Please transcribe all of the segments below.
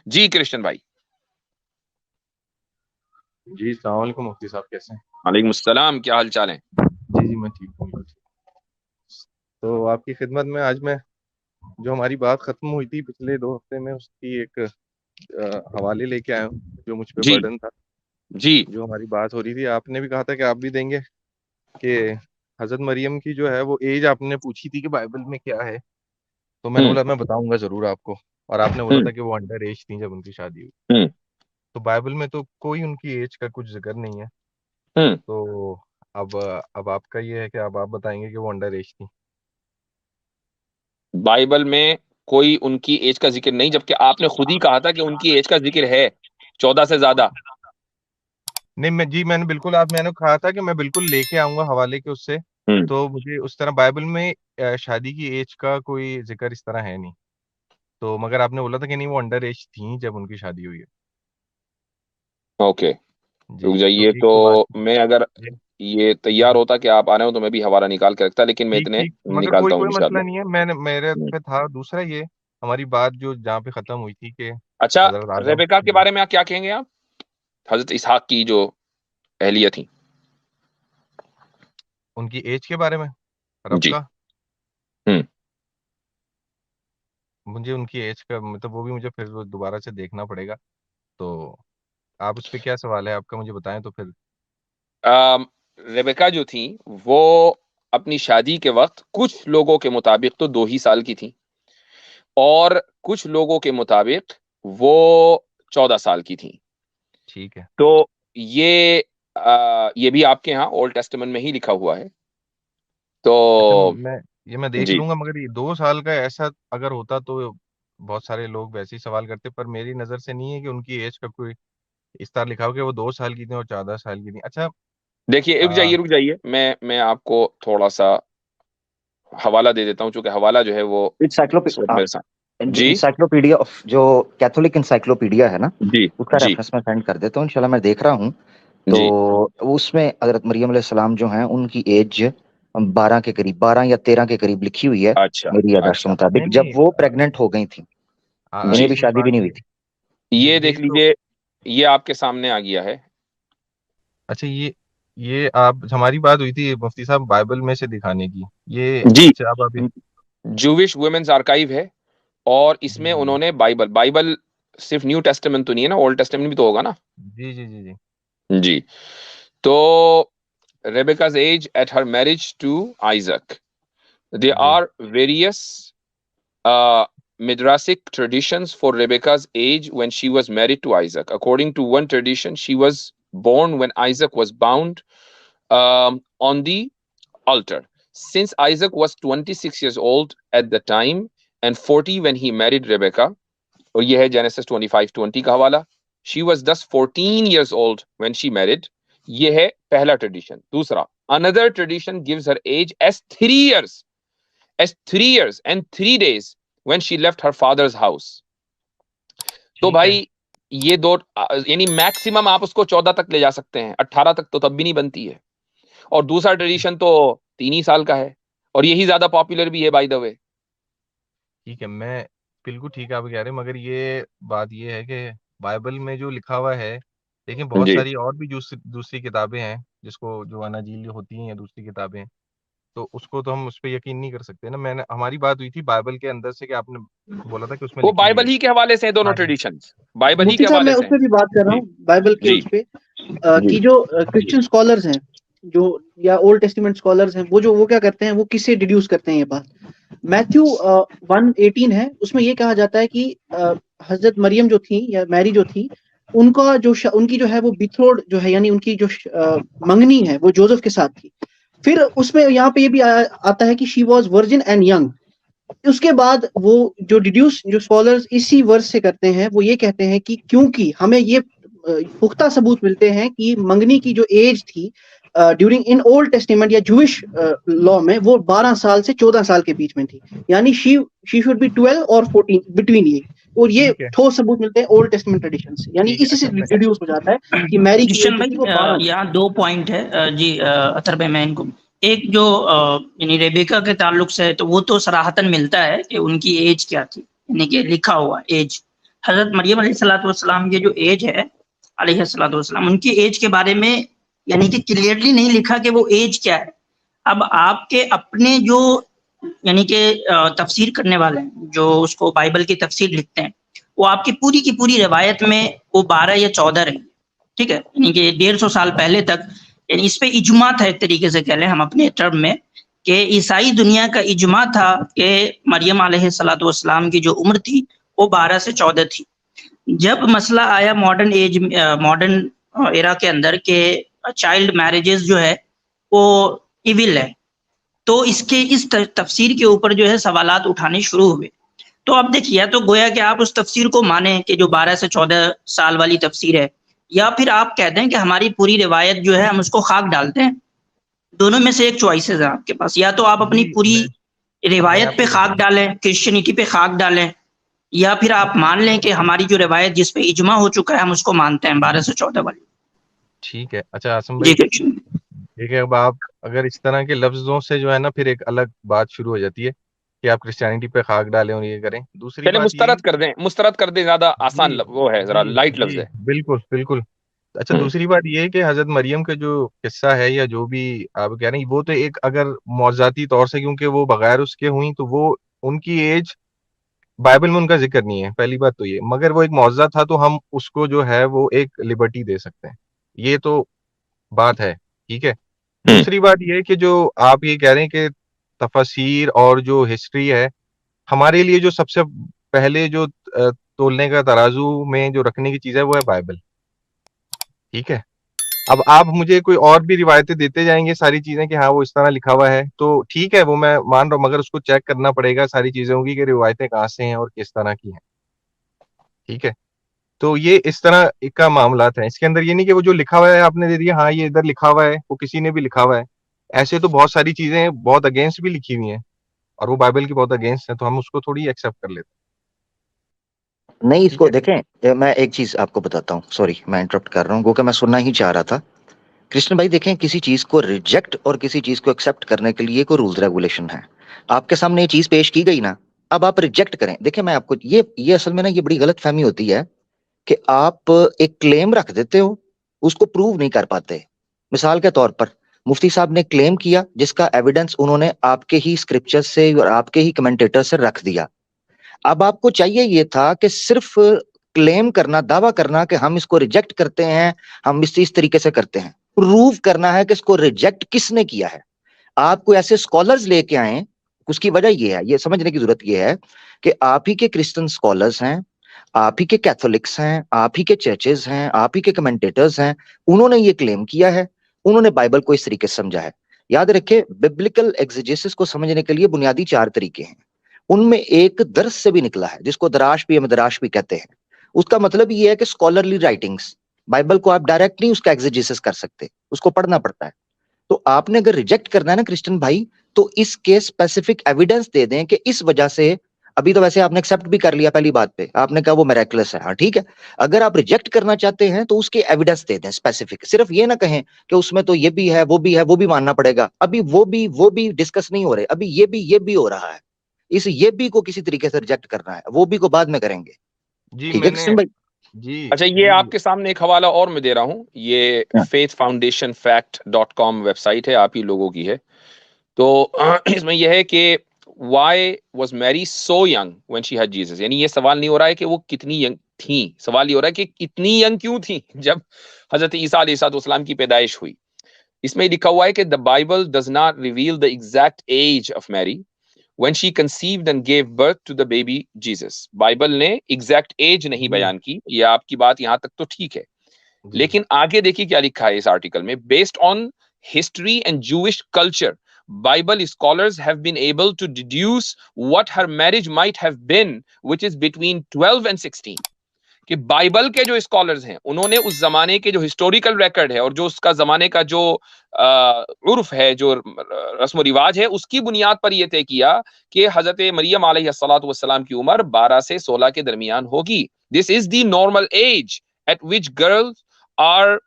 जी कृष्ण भाई। जी अस्सलाम वालेकुम मुफ्ती साहब, कैसे हैं? वालेकुम सलाम, क्या हाल चाल है? जी जी, मैं ठीक हूँ, बिल्कुल ठीक। तो आपकी खिदमत में आज मैं, जो हमारी बात खत्म हुई थी पिछले 2 हफ्ते में, उसकी एक हवाले लेके आया हूँ जो मुझ पे जी बर्डन था। जी। जो हमारी बात हो रही थी, आपने भी कहा था कि आप भी देंगे, कि हजरत मरियम की जो है वो एज आपने पूछी थी कि बाइबल में क्या है। तो मैंने हम्म बोला मैं बताऊंगा जरूर आपको। और आपने बोला हम्म था कि वो अंडर एज थी जब उनकी शादी हुई। हम्म तो बाइबल में तो कोई उनकी एज का कुछ जिक्र नहीं है। हम्म। तो अब आपका ये है कि अब आप बताएंगे कि वो अंडर एज थी। बाइबल में कोई उनकी एज का जिक्र नहीं, जबकि आपने खुद ही कहा था कि उनकी एज का जिक्र है 14 से ज्यादा। नहीं, मैंने बिल्कुल, मैंने कहा था कि मैं बिल्कुल लेके आऊंगा हवाले के उससे। हम्म। तो मुझे उस तरह बाइबल में शादी की एज का कोई जिक्र इस तरह है नहीं। तो मगर आपने बोला था कि नहीं, वो अंडर एज थी जब उनकी शादी हुई है। ओके, रुक जी, तो जाइए। एक तो तो बात मैं अगर जी ये तैयार होता कि आप आ रहे हो तो मैं भी हवाला निकाल के रखता, लेकिन मैं ठीक इतने ठीक, मगर कोई निकालता हूँ कोई मसला इंशाल्लाह। नहीं है। मैंने मेरे हम्म। पे था दूसरा ये, हमारी बात जो जहाँ पे खत्म हुई थी कि अच्छा, हजरत आदम। रेबेका के जी, बारे में आप क्या कहेंगे? आप हजरत इसहाक की जो अहलिया थी। उनकी एज के बारे में, रब जी। का, हम्म। मुझे उनकी एज का मतलब वो भी मुझे फिर वो दोबारा से देखना पड़ेगा। तो आप उस पे क्या सवाल है आपका, मुझे बताएं तो फिर। रेबेका जो थी वो अपनी शादी के वक्त कुछ लोगों के मुताबिक तो 2 ही साल की थी, और कुछ लोगों के मुताबिक वो 14 साल की थी। ठीक है। तो ये भी आपके यहाँ ओल्ड टेस्टामेंट में ही लिखा हुआ है। अच्छा, तो मैं देख जी। लूंगा, मगर ये 2 साल का ऐसा अगर होता तो बहुत सारे लोग वैसे ही सवाल करते, पर मेरी नजर से नहीं है कि उनकी एज का कोई इस तरह लिखा हो कि वो 2 साल की थी और 14 साल की थी। अच्छा। देखिए, आ, रुक जाइए, मैं आपको थोड़ा सा हवाला दे देता हूँ, क्योंकि हवाला जो है वो इस वक्त मेरे साथ। जी इंसाइक्लोपीडिया ऑफ जो कैथोलिक इंसाइक्लोपीडिया है ना, जी उसका जी रेफरेंस मैं सेंड कर देता हूँ इंशाल्लाह। मैं देख रहा हूँ। तो जी। उसमें हजरत मरियम अलैहि सलाम जो हैं उनकी एज 12 के करीब, 12 या 13 के करीब लिखी हुई है अच्छा मेरी याददाश्त के अच्छा। मुताबिक, नहीं जब नहीं, वो प्रेग्नेंट हो गई थी। यानी जी, अभी असल शादी भी बात नहीं हुई ये थी। ये यही देख तो। लीजिए, ये आपके सामने आ गया है। अच्छा, ये आप, हमारी बात हुई थी मुफ्ती साहब बाइबल में से दिखाने की। ये जी, अच्छा, अब अभी जूविश वुमेन्स आर्काइव है, और जी इसमें उन्होंने बाइबल बाइबल सिर्फ न्यू टेस्टामेंट तो नहीं है ना, ओल्ड टेस्टामेंट भी तो होगा ना। जी जी जी जी। जी। तो Rebecca's age at her marriage to Isaac. There ji are various uh, midrashic traditions for Rebecca's age when she was married to Isaac. According to one tradition, she was born when Isaac was bound on the altar. Since Isaac was 26 years old at the time and 40 when he married Rebecca, और ये है Genesis 25:20 का हवाला. She was thus 14 years old when she married. ये है पहला tradition. दूसरा, another tradition gives her age as 3 years and 3 days when she left her father's house. तो ठीक है। भाई, ये दो, यानी मैक्सिमम आप उसको 14 तक ले जा सकते हैं, 18 तक तो तब भी नहीं बनती है। और दूसरा ट्रेडिशन तो 3 ही साल का है, और यही ज्यादा पॉपुलर भी है बाय द वे। ठीक है, मैं बिल्कुल ठीक है आप कह रहे हैं, मगर ये बात ये है कि बाइबल में जो लिखा हुआ है, लेकिन बहुत जी। सारी और भी दूसरी दूसरी किताबें हैं जिसको, जो अनाजील होती हैं या दूसरी किताबें, तो उसको तो हम उस पर यकीन नहीं कर सकते ना। मैंने, हमारी बात हुई थी बाइबल के अंदर से कि आपने बोला था कि उसमें वो लिखी हुई बाइबल है। ही के हवाले से है, दोनों हाँ जी। ट्रेडिशंस बाइबल ही मुफ्ती के साहब, मैं हवाले से उस हैं। पर भी बात कर रहा जी हूँ, बाइबल के जी उस पे जी कि जो क्रिश्चियन स्कॉलर्स हैं, जो या ओल्ड टेस्टामेंट स्कॉलर्स हैं, वो क्या करते हैं, वो किससे डिड्यूस करते हैं ये बात। मैथ्यू 1:18 है, उसमें ये कहा जाता है कि हजरत मरियम जो थी या मैरी जो थी, उनका उनकी जो है वो बिथ्रोड जो है, यानी उनकी जो मंगनी है, वो जोसेफ के साथ थी। फिर उसमें यहाँ पे ये भी आता है कि she was virgin and young. उसके बाद वो जो डिड्यूस जो स्कॉलर्स इसी वर्ष से करते हैं, वो ये कहते हैं कि क्योंकि हमें ये पुख्ता सबूत मिलते हैं कि मंगनी की जो एज थी ड्यूरिंग इन ओल्ड टेस्टामेंट या जूइश लॉ में, वो 12 साल से 14 साल के बीच में थी। यानी शी शुड बी 12 और 14 बिटवीन ये। और ये ठीक है। ठोस सबूत मिलते हैं ओल्ड टेस्टामेंट ट्रेडिशन से, यानी ठीक है। इसी से अच्छा, मैं डिड्यूस हो जाता है कि मैरी की एज क्रिश्चियन जो थी वो भाई 12 थी। यहाँ दो पॉइंट है जी अतर भाई, मैं इनको एक जो यानी रेबेका के ताल्लुक से है, तो वो तो सराहतन मिलता है कि उनकी एज क्या थी, यानी कि लिखा हुआ एज। हजरत मरियम अलैहिस्सलाम की जो एज है अलैहिस्सलाम, उनकी एज के बारे में यानी कि क्लियरली नहीं लिखा कि वो एज क्या है। अब आपके अपने जो यानी कि तफसीर करने वाले हैं, जो उसको बाइबल की तफसीर लिखते हैं, वो आपकी की पूरी रिवायत में वो 12 या 14 रही, ठीक है, यानी कि 150 साल पहले तक। यानी इस पे इजमा था, एक तरीके से कह लें हम अपने टर्म में, कि ईसाई दुनिया का इजमा था कि मरियम अलैहिस्सलाम की जो उम्र थी वो 12 से 14 थी। जब मसला आया मॉडर्न एरा के अंदर के चाइल्ड मैरिजेस जो है वो इविल है, तो इसके इस तफसीर के ऊपर जो है सवालात उठाने शुरू हुए। तो अब देखिए, या तो गोया कि आप उस तफसीर को माने कि जो 12 से 14 साल वाली तफसीर है, या फिर आप कहते हैं कि हमारी पूरी रिवायत जो है हम उसको खाक डालते हैं। दोनों में से एक चॉइसेस है आपके पास, या तो आप अपनी पूरी रिवायत पे खाक डालें, क्रिश्चियनिटी पे खाक डालें, या फिर आप मान लें कि हमारी जो रिवायत जिस पे इजमा हो चुका है हम उसको मानते हैं 12 से 14 वाली। ठीक है। अच्छा आसम जी भाई, कृष्ण। ठीक है, अब आप अगर इस तरह के लफ्जों से जो है ना, फिर एक अलग बात शुरू हो जाती है कि आप क्रिश्चियनिटी पे खाक डालें और ये करें। दूसरी चले बात ये, मुस्तरद कर दें, ज्यादा आसान जी वो है, जरा जी लाइट लफ्ज जी, है। बिल्कुल बिल्कुल। अच्छा, हम्म। दूसरी बात ये है कि हजरत मरियम का जो किस्सा है या जो भी आप कह रहे हैं, वो तो एक अगर मौजाती तौर से, क्योंकि वो बगैर उसके हुई, तो वो उनकी एज बाइबल में उनका जिक्र नहीं है, पहली बात तो ये। मगर वो एक मौजज़ा था, तो हम उसको जो है वो एक लिबर्टी दे सकते हैं, ये तो बात है, ठीक है। हम्म। दूसरी बात ये है कि जो आप ये कह रहे हैं कि तफसीर और जो हिस्ट्री है, हमारे लिए जो सबसे पहले जो तोलने का तराजू में जो रखने की चीज़ है वो है बाइबल, ठीक है। अब आप मुझे कोई और भी रिवायतें देते जाएंगे सारी चीजें कि हाँ वो इस तरह लिखा हुआ है, तो ठीक है, वो मैं मान रहा हूँ, मगर उसको चेक करना पड़ेगा सारी चीजों की कि रिवायतें कहाँ से हैं और किस तरह की हैं, ठीक है। तो ये इस तरह का मामला है इसके अंदर। ये नहीं कि वो जो लिखा हुआ है आपने दे दिया, हाँ ये इधर लिखा हुआ है, वो किसी ने भी लिखा हुआ है। ऐसे तो बहुत सारी चीजें बहुत अगेंस्ट भी लिखी हुई हैं और वो बाइबल की बहुत अगेंस्ट है, तो हम उसको थोड़ी एक्सेप्ट कर लेते नहीं, हैं, ठीक इसको है। देखें, मैं एक चीज आपको बताता हूँ, सॉरी मैं इंटरप्ट कर रहा हूँ, क्योंकि मैं सुनना ही चाह रहा था। कृष्ण भाई देखें, किसी चीज को रिजेक्ट और किसी चीज को एक्सेप्ट करने के लिए कोई रूल्स रेगुलेशन है। आपके सामने ये चीज पेश की गई ना, अब आप रिजेक्ट करें। देखें, मैं आपको ये असल में ना, ये बड़ी गलत फहमी होती है कि आप एक क्लेम रख देते हो, उसको प्रूव नहीं कर पाते। मिसाल के तौर पर मुफ्ती साहब ने क्लेम किया, जिसका एविडेंस उन्होंने आपके ही स्क्रिप्चर से और आपके ही कमेंटेटर से रख दिया। अब आपको चाहिए ये था कि सिर्फ क्लेम करना, दावा करना कि हम इसको रिजेक्ट करते हैं, हम इस तरीके से करते हैं। प्रूव करना है कि इसको रिजेक्ट किसने किया है। आपको ऐसे स्कॉलर्स लेके आए। उसकी वजह ये है, ये समझने की जरूरत ये है कि आप ही के क्रिश्चियन स्कॉलर्स हैं, आप ही के कैथोलिक्स हैं, आप ही के चर्चेज हैं, आप ही के कमेंटेटर्स हैं, उन्होंने ये क्लेम किया है, उन्होंने बाइबल को इस तरीके से समझा है। याद रखें, बिब्लिकल एग्जेजेसिस को समझने के लिए बुनियादी 4 तरीके हैं। उनमें एक दर्स से भी निकला है, जिसको दराश भी मदराश भी कहते हैं। उसका मतलब ये है कि स्कॉलरली राइटिंग्स, बाइबल को आप डायरेक्ट नहीं उसका एग्जेजेसिस कर सकते, उसको पढ़ना पड़ता है। तो आपने अगर रिजेक्ट करना है ना क्रिश्चियन भाई, तो इसके स्पेसिफिक एविडेंस दे दें कि इस वजह से। अभी तो वैसे आपने एक्सेप्ट भी कर लिया पहली बात पे, आपने कहा वो मिरेकलस है, हाँ ठीक है। अगर आप रिजेक्ट करना चाहते हैं तो उसके एविडेंस दे दें स्पेसिफिक, सिर्फ ये ना कहें कि उसमें तो ये भी है, वो भी है, वो भी मानना पड़ेगा। अभी वो भी डिस्कस नहीं हो रहे, अभी ये भी हो रहा है। इस ये भी को किसी तरीके से रिजेक्ट करना है, वो भी को बाद में करेंगे। जी ठीक है मैंने, कृष्ण भाई? जी अच्छा, ये जी आपके सामने एक हवाला और मैं दे रहा हूँ, ये हाँ। faithfoundationfact.com वेबसाइट है, आप ही लोगों की है। तो इसमें यह है कि why was Mary so young when she had Jesus, यानी ये सवाल नहीं हो रहा है कि वो कितनी यंग थी, सवाल ये हो रहा है कि इतनी यंग क्यों थी जब हजरत ईसा अलैहिस्सलाम की पैदाइश हुई। इसमें लिखा हुआ है कि the Bible does not reveal the exact age of Mary when she conceived and gave birth to the baby Jesus। Bible ने एग्जैक्ट एज नहीं जी बयान की, ये आपकी बात यहां तक तो ठीक है, जी लेकिन आगे देखिए क्या लिखा है इस आर्टिकल में। Based on history and Jewish culture, Bible scholars have been able to deduce what her marriage might have been, which is between 12 and 16। कि बाइबल के जो स्कॉलर्स हैं उन्होंने उस जमाने के जो हिस्टोरिकल रिकॉर्ड है और जो उसका जमाने का जो उर्फ है, जो रस्म रिवाज है, उसकी बुनियाद पर यह तय किया कि हजरत मरियम अलैहिस्सलाम की उम्र 12 से 16 के दरमियान होगी। This is the normal age at which girls are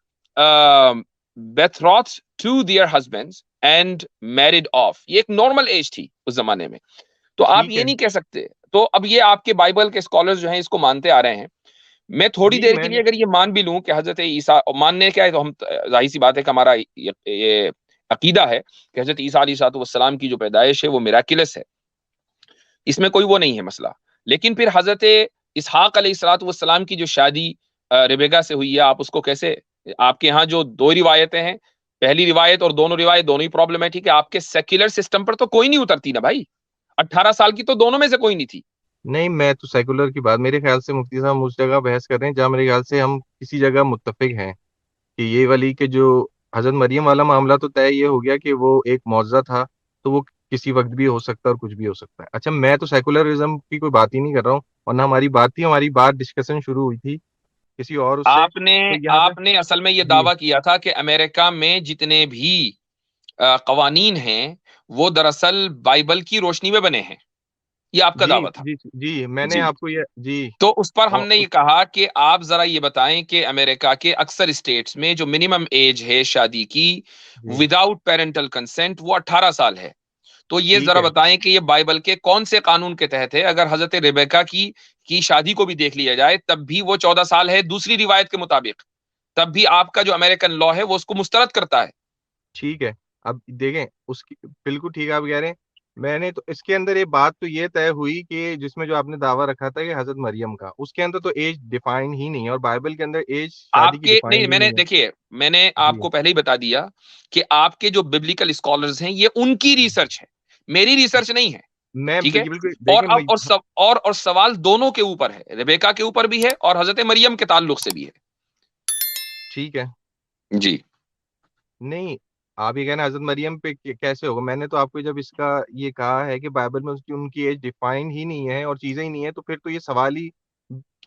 betrothed to their husbands and married off। ये एक नॉर्मल एज थी उस जमाने में। तो आप ठीक ये है। नहीं कह सकते, तो अब ये आपके बाइबल के स्कॉलर्स जो हैं इसको मानते आ रहे हैं। मैं थोड़ी जी देर के मैं लिए अगर ये मान भी लूं कि हजरत ईसा, मानने क्या है तो हम जाहिर सी बात है कि हमारा ये अकीदा है कि हजरत ईसा अलैहिस्सलाम की जो पैदाइश है वो मिराकिलस है, इसमें कोई वो नहीं है मसला। लेकिन फिर हजरत इसहाक अलैहिस्सलाम की जो शादी रेबेका से हुई है, आप उसको कैसे, आपके यहाँ जो दो रिवायतें हैं, पहली रिवायत और दोनों रिवायत दोनों ही प्रॉब्लमेटिक है, आपके सेक्युलर सिस्टम पर तो कोई नहीं उतरती ना भाई। 18 साल की तो दोनों में से कोई नहीं थी। नहीं, मैं तो सेकुलर की बात, मेरे ख्याल से मुफ्ती साहब उस जगह बहस कर रहे हैं जहाँ मेरे ख्याल से हम किसी जगह मुत्तफिक हैं कि ये वाली के जो हजरत मरियम वाला मामला तो तय ये हो गया कि वो एक मौजज़ा था, तो वो किसी वक्त भी हो सकता है और कुछ भी हो सकता है। अच्छा, मैं तो सेकुलरिज्म की कोई बात ही नहीं कर रहा हूँ, और ना हमारी बात थी, हमारी बात डिस्कशन शुरू हुई थी किसी और उससे, आपने तो यहाँ पे आपने असल में ये जी दावा किया था कि अमेरिका में जितने भी कवानीन हैं वो दरअसल बाइबल की रोशनी में बने हैं, ये आपका जी दावा था। जी जी मैंने जी, आपको ये जी तो उस पर और हमने ये कहा कि आप जरा ये बताएं कि अमेरिका के अक्सर स्टेट्स में जो मिनिमम एज है शादी की जी विदाउट पेरेंटल कंसेंट वो 18 साल है। तो ये ठीक जरा है। बताएं कि ये बाइबल के कौन से कानून के तहत है। अगर हजरत रेबेका की शादी को भी देख लिया जाए तब भी वो 14 साल है दूसरी रिवायत के मुताबिक, तब भी आपका जो अमेरिकन लॉ है वो उसको मुस्तरद करता है। ठीक है, अब देखें उसकी, बिल्कुल ठीक है आप कह रहे हैं। मैंने तो इसके अंदर ये बात तो ये तय हुई कि जिसमें जो आपने दावा रखा था कि हजरत मरियम का, उसके अंदर तो एज डिफाइन ही नहीं है, और बाइबल के अंदर एज शादी की आपके नहीं, डिफाइन ही मैंने नहीं है। देखिए, मैंने जी आपको पहले ही बता दिया कि आपके जो बिब्लिकल स्कॉलर्स हैं ये उनकी रिसर्च है, मेरी रिसर्च नहीं है। मैं ठीक है। बिल्कुल और देखें अब और सवाल दोनों के ऊपर है, रेबेका के ऊपर भी है और हजरत मरियम के ताल्लुक से भी है। ठीक है। जी, नहीं, आप ये कहना हजरत मरियम पे कैसे होगा, मैंने तो आपको जब इसका ये कहा है कि बाइबल में उसकी उनकी एज डिफाइन ही नहीं है और चीजें ही नहीं है, तो फिर तो ये सवाल ही,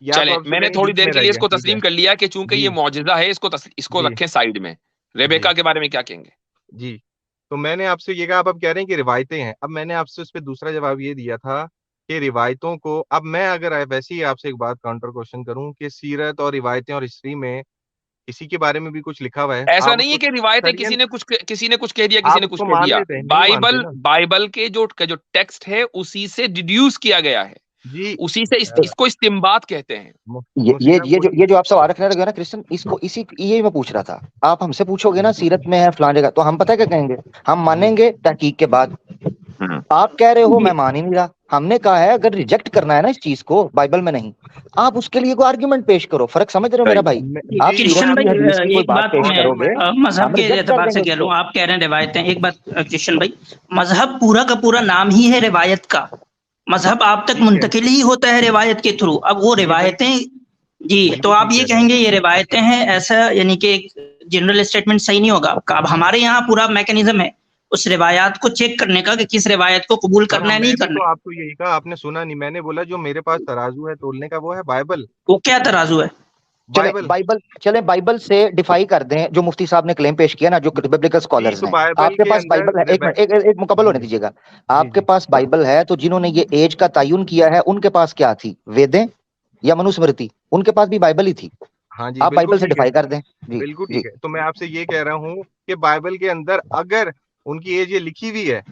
या तो चलें, आप मैंने कहेंगे थोड़ी बीच देर में के रह लिए गया। इसको ठीक है। तस्लीम कर लिया कि चूंकि ये जी मौजज़ा है, इसको जी रखें साइड में। जी रेबेका के बारे में क्या कहेंगे? जी तो मैंने आपसे ये कहा, अब कह रहे हैं कि रिवायतें हैं, अब मैंने आपसे उस पर दूसरा जवाब ये दिया था कि रिवायतों को, अब मैं अगर वैसे ही आपसे एक बात काउंटर क्वेश्चन करूं कि सीरत और रिवायतें और हिस्ट्री में किसी के बारे में भी कुछ लिखा हुआ है, ऐसा आप नहीं है उसको कि रिवायतें सरियन किसी ने कुछ कह दिया, किसी आप ने कुछ उसको कह मान दिया। लेते हैं, नहीं मानते ना। बाइबल के जो टेक्स्ट है उसी से डिड्यूस किया गया है, जी उसी से इसको इस्तिंबात कहते हैं। मुफ्ती साहब कोई ये जो आप सवाल रखने लगे ना क्रिश्चियन, इसको इसी ये मैं पूछ रहा था। आप हमसे पूछोगे ना सीरत में है फलां जगह, तो हम पता है क्या कहेंगे, हम जी मानेंगे तहकीक के बाद। हम्म। आप कह रहे हो मैं मान ही नहीं रहा, हमने कहा है अगर रिजेक्ट करना है ना इस चीज को, बाइबल में नहीं, आप उसके लिए कोई आर्ग्यूमेंट पेश करो। फर्क समझ रहे हो मेरा भाई? आप जी सीरत कृष्ण की भाई, हदीस की कोई एक बात बात पेश और करोगे, मैं मजहब हम के रिजेक्ट कर एतबार से देंगे कह लूं, उसको। आप कह रहे हैं रिवायतें। एक बात कृष्ण भाई, मजहब पूरा का पूरा नाम ही है रिवायत का। मजहब आप तक ठीक है। मुंतकिल ही होता है रिवायत के थ्रू। अब वो ये रिवायतें, जी, तो बिल्कुल आप ठीक ये कह रहे हैं। कहेंगे ये रिवायतें हैं, ऐसा यानी कि एक जनरल स्टेटमेंट सही नहीं होगा आपका। अब हमारे यहाँ पूरा मैकेनिज्म है उस रिवायात को चेक करने का कि किस रिवायत को कबूल हाँ, करना है, नहीं मैं भी करना तो है। आपको यही कहा, आपने सुना नहीं, मैंने बोला जो मेरे पास तराजू है तोलने का वो है बाइबल। वो क्या तराजू है? बाइबल चले बाइबल से डिफाई कर दें जो मुफ्ती साहब ने क्लेम पेश किया ना, जो बिब्लिकल जी, स्कॉलर्स तो हैं। बाइबल आपके के पास अंदर बाइबल है, एक मिनट, एक मुकम्मल होने जी दीजिएगा। जी आपके जी पास बाइबल है, तो जिन्होंने ये एज का तयन किया है उनके पास क्या थी, वेदें या मनुस्मृति? उनके पास भी बाइबल ही थी। हाँ जी, आप बिल्कुल बाइबल से ठीक है, डिफाई कर दें। जी बिल्कुल जी ठीक है। तो मैं आपसे ये कह रहा हूँ कि बाइबल के अंदर अगर उनकी एज ये लिखी हुई है,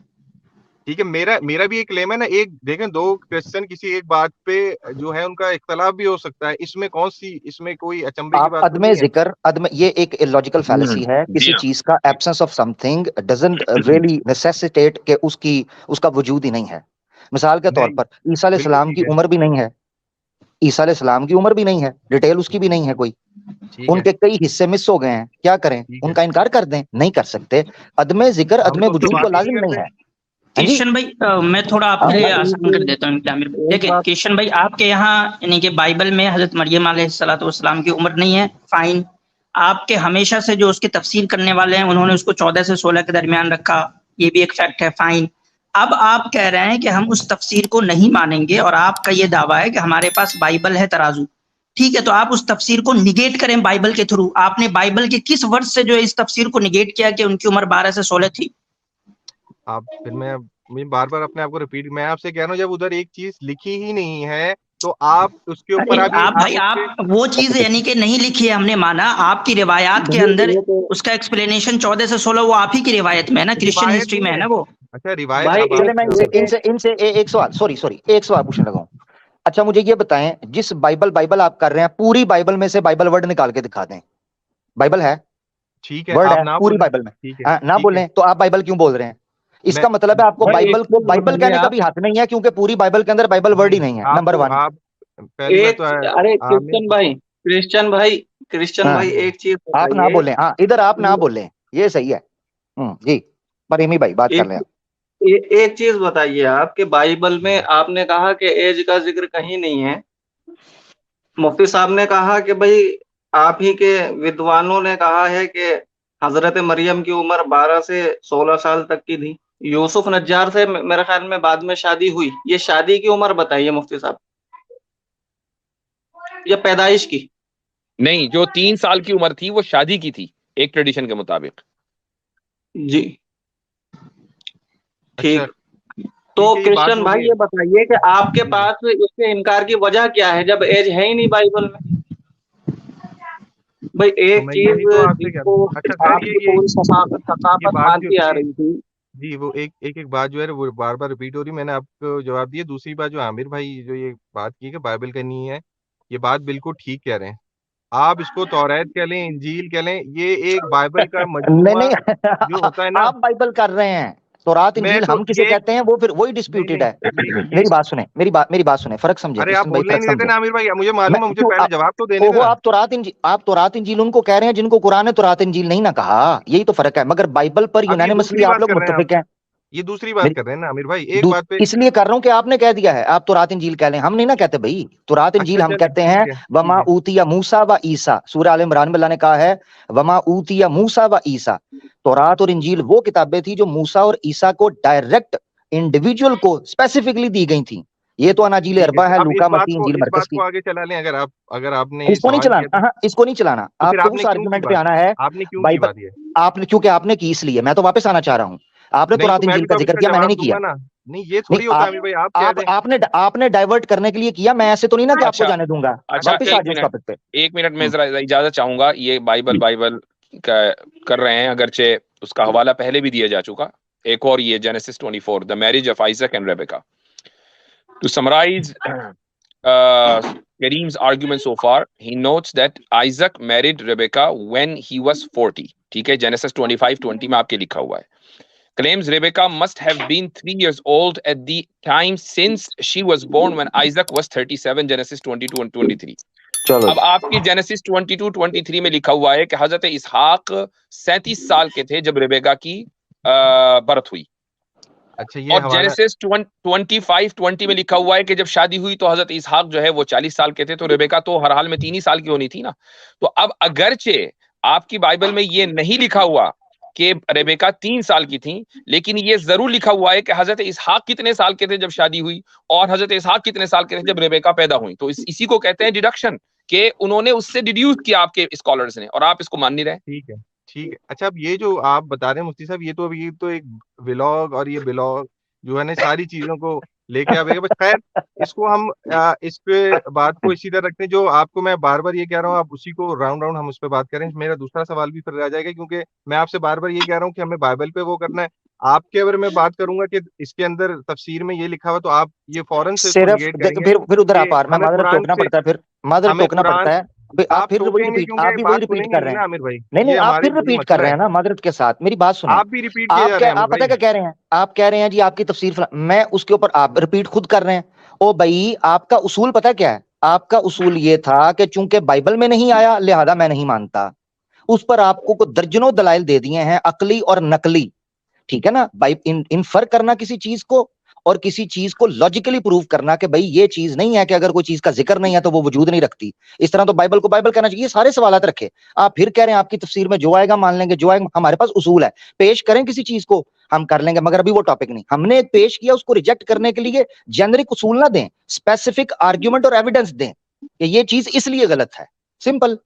ठीक है, मेरा मेरा भी एक क्लेम है ना, एक देखें दो क्रिश्चियन किसी एक बात पे जो है उनका इख्तलाफ भी हो सकता है, इसमें कौन सी, इसमें कोई अचंभे की आप बात तो अदमे नहीं है। जिक्र अदम, ये एक इलॉजिकल फैलेसी है। जी किसी हाँ। चीज का absence of something doesn't really necessitate के उसका वजूद ही नहीं है। मिसाल के तौर नहीं, पर ईसा बिल्कुल अलैहिस्सलाम ठीक की है। उम्र भी नहीं है, ईसा अलैहिस्सलाम की उम्र भी नहीं है, डिटेल उसकी भी नहीं है कोई, ठीक है। उनके कई हिस्से मिस हो गए हैं, क्या करें? ठीक है। उनका इनकार कर दें? नहीं कर सकते। अदमे जिक्र हम अदमे तो उस पर वजूद तो बात ही नहीं लाजिम नहीं करते। है। हाँ जी, किशन भाई, मैं थोड़ा आपके लिए आसान कर देता हूँ तामिर भाई। एक देखिए बात किशन भाई, आपके यहाँ यानी कि बाइबल में हजरत मरियम अलैहिस्सलाम की उम्र नहीं है, फाइन। आपके हमेशा से जो उसकी तफसीर करने वाले हैं उन्होंने उसको 14 से 16 के दरमियान रखा, ये भी एक फैक्ट है, फाइन। अब आप कह रहे हैं कि हम उस तफसीर को नहीं मानेंगे और आपका ये दावा है कि हमारे पास बाइबल है तराजू। ठीक है, तो आप उस तफसीर को निगेट करें बाइबल के थ्रू। आपने बाइबल के किस वर्ष से जो है इस तफसीर को निगेट किया कि उनकी उम्र 12 से 16 थी? आप फिर मैं बार बार अपने आप को रिपीट, मैं आपसे कह रहा हूँ जब उधर एक चीज लिखी ही नहीं है तो आप उसके अरे ऊपर आप भाई, उस पे आप वो चीज यानी कि नहीं लिखी है, हमने माना आपकी रिवायात के अंदर उसका एक्सप्लेनेशन 14 से 16 वो आप ही की रिवायत में है ना, क्रिश्चियन रिवायत हिस्ट्री नहीं में है है, ना वो। अच्छा रिवायत भाई अब चले मैं आप इनसे एक सवाल, सॉरी एक सवाल पूछने लगा हूँ। अच्छा मुझे ये बताएं, जिस बाइबल आप कर रहे हैं, पूरी बाइबल में से बाइबल वर्ड निकाल के दिखा दें। बाइबल है, ठीक है, वर्ड आप है ना पूरी बोलें, बाइबल में। ठीक है, ना ठीक है। बोलें तो आप बाइबल क्यों बोल रहे हैं? मैं इसका मतलब है आपको भाई एक बाइबल को चीज बाइबल बताइए कहने का आप, भी हक नहीं है, क्योंकि पूरी बाइबल के अंदर बाइबल वर्ड ही नहीं नहीं है। नंबर आपको 1। आप पहली बात एक तो अरे आमिर क्रिश्चियन भाई एक चीज आप ना बताइए। बोलें, हाँ इधर आप ना बोलें, ये सही है। जी प्रेमी भाई बात कर एक लें आप। एक चीज बताइए आप कि बाइबल में आपने कहा कि एज का जिक्र कहीं नहीं है। मुफ्ती साहब ने कहा कि भाई आप ही के विद्वानों ने कहा है कि हजरत मरियम की उम्र 12 से 16 साल तक की थी। यूसुफ नज्जार से मेरे ख्याल में बाद में शादी हुई। ये शादी की उम्र बताइए मुफ्ती साहब, या पैदाइश की। नहीं, जो 3 साल की उम्र थी वो शादी की थी एक ट्रेडिशन के मुताबिक। जी अच्छा ठीक। तो ठीक है, ये बात क्रिश्चियन हो भाई गई। ये बताइए कि आपके जी पास इसके इनकार की वजह क्या है, जब एज है ही नहीं बाइबल में। भाई तो एक मैं चीज यही तो आपसे कह रहा जिसको हूँ। अच्छा खैर आपकी पूरी ये सकाफत बात जो मानती आ रही थी। जी वो एक बात जो है वो बार बार रिपीट हो रही, मैंने आपको जवाब दिया। दूसरी बात जो आमिर भाई जो ये बात की कि बाइबल का नहीं है, ये बात बिल्कुल ठीक कह रहे हैं। आप इसको तौरात कह लें, इंजील कह लें, ये एक बाइबल का नहीं मजमूआ नहीं जो होता है ना। आप बाइबल कर रहे हैं, तौरात मैं इंजील तो हम किसे ये कहते हैं, वो फिर वही नहीं डिस्प्यूटेड नहीं है। ये मेरी बात सुने, मेरी बात सुने, फर्क समझे अरे आप क्रिश्चियन भाई, बोलने ही फर्क नहीं देते समझे। ना आमिर भाई, मुझे मैं मालूम है, मुझे क्यों पहले जवाब तो देने ओहो देना। आप तौरात इंजील उनको कह रहे हैं जिनको कुरान ने तौरात इंजील नहीं ना कहा, यही तो फर्क है। मगर बाइबल पर अब ये यूनानिमसली दूसरी आप बात लोग कर रहे हैं, आप मुत्तफिक हैं। ये दूसरी बात कर रहे हैं ना आमिर भाई, एक दू- बात पे। इसलिए कर रहा हूं कि आपने कह दिया है, आप तौरात इंजील कह लें, हम नहीं ना कहते भाई। तौरात अच्छा इंजील हम चले कहते हैं ठीक है, वमा ऊतिया मूसा व ईसा। सूरह आल इमरान में अल्लाह ने कहा है वमा ऊतिया मूसा व ईसा। तौरात और इंजील वो किताबें थी जो मूसा और ईसा को डायरेक्ट इंडिविजुअल को स्पेसिफिकली दी गई थी। ये तो अनाजील ठीक है। अरबा तो है, अब लूका, मत्ती, इंजील, इस बात मरकस को की। आगे चला लें, अगर आपने ये इसको नहीं सवाल किया चलाना, हाँ इसको नहीं चलाना, तो फिर आपको आपने उस क्यों की आर्गुमेंट पे बात, आना है। आपने क्यों की बाइबल बात ये? आपने, क्योंकि आपने की इसलिए मैं तो वापस आना चाह रहा हूं। आपने नहीं तौरात तो मैं इंजील भी का तो अब जिक्र इसका किया, मैंने जवाब नहीं दूंगा किया। ना। नहीं ये नहीं थोड़ी होता है आमिर भाई, आप कह दें। आपने डाइवर्ट करने के लिए किया, मैं ऐसे तो नहीं ना कि आपको अच्छा जाने दूंगा। अच्छा, वापस आ जाओ उस टॉपिक पे। 1 मिनट में जरा इजाजत चाहूंगा। ये बाइबल बाइबल का कर रहे हैं, अगरचे उसका हवाला पहले भी दिया जा चुका। एक और ये Genesis 24, the marriage of Isaac and Rebecca. To summarise Kareem's argument so far, he notes that Isaac married Rebecca when he was 40. ठीक है, Genesis 25:20 में आपके लिखा हुआ है। Claims Rebecca must have been 3 years old at the time since she was born when Isaac was 37, Genesis 22 and 23. चलो अब आपकी जेनेसिस 22-23 में लिखा हुआ है कि हजरत इसहाक 37 साल के थे जब रेबेका की बर्थ हुई। अच्छा ये और हवाला जेनेसिस 25:20 में लिखा हुआ है कि जब शादी हुई तो हजरत इसहाक जो है वो 40 साल के थे, तो रेबेका तो हर हाल में 3 ही साल की होनी थी ना। तो अब अगरचे आपकी बाइबल में ये नहीं लिखा हुआ कि रेबेका 3 साल की थी, लेकिन ये जरूर लिखा हुआ है कि हजरत इसहाक कितने साल के थे जब शादी हुई और हजरत इसहाक कितने साल के थे जब रेबेका पैदा हुई। तो इसी को कहते हैं डिडक्शन, कि उन्होंने उससे डिड्यूस किया आपके स्कॉलर्स ने, और आप इसको मान नहीं रहे। ठीक है, ठीक है। अच्छा अब ये जो आप बता रहे हैं मुफ्ती साहब, ये तो एक व्लॉग और ये ब्लॉग जो है ना सारी चीजों को लेके आवेगा। बस खैर इसको हम इस पे बात को इसी तरह रखते हैं। जो आपको मैं बार बार ये कह रहा हूँ, आप उसी को राउंड राउंड हम उस पर बात करें। मेरा दूसरा सवाल भी फिर रह जाएगा, क्योंकि मैं आपसे बार बार ये कह रहा हूँ कि हमें बाइबल पे वो करना है। आपके अगर मैं बात करूंगा कि इसके अंदर तफसीर में ये लिखा हुआ, तो आप ये फौरन से उसको सिर्फ निगेट करेंगे फिर उधर आप कि आ मैं हमें माजरत कुरान टोकना से, पड़ता है, फिर माजरत हमें टोकना कुरान, पड़ता है। आप आप फिर वही टोकेंगे रिपीट, क्योंकि आप भी वही बात रिपीट सुनेंगे कर नहीं रहे ना हैं। आमिर भाई, नहीं ये आप हमारी फिर बड़ी रिपीट कर मसला रहे है। हैं ना माजरत के साथ। मेरी बात सुने, आप भी रिपीट किए जा रहे हैं आमिर आप पता भाई। क्या कह रहे हैं, आप कह रहे हैं जी आपकी तफसीर मैं उसके ऊपर आप रिपीट खुद कर रहे हैं। ओ भाई आपका उसूल पता क्या है? आपका उसूल ये था कि चूंकि बाइबल में नहीं आया लिहाजा मैं नहीं मानता। उस पर आपको को दर्जनों दलाइल दे दिए हैं, अकली और नकली। ठीक है ना, इन्फर करना किसी चीज को और किसी चीज को लॉजिकली प्रूव करना कि भाई ये चीज नहीं है, कि अगर कोई चीज का जिक्र नहीं है तो वो वजूद नहीं रखती। इस तरह तो बाइबल को बाइबल कहना चाहिए। सारे सवालात रखे, आप फिर कह रहे हैं आपकी तफसीर में जो आएगा मान लेंगे, जो आएगा। हमारे पास उसूल है, पेश करें किसी चीज को हम कर लेंगे, मगर अभी वो टॉपिक नहीं। हमने एक पेश किया, उसको रिजेक्ट करने के लिए जेनरिक उसूल ना दें, स्पेसिफिक आर्ग्यूमेंट और एविडेंस दें कि ये चीज इसलिए गलत है। सिंपल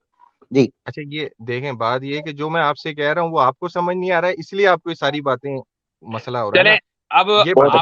जी। अच्छा ये देखें, बात ये है कि जो मैं आपसे कह रहा हूँ वो आपको समझ नहीं आ रहा है, इसलिए आपको ये सारी बातें मसला हो रहा है चलें ना। अब ये बहुत बात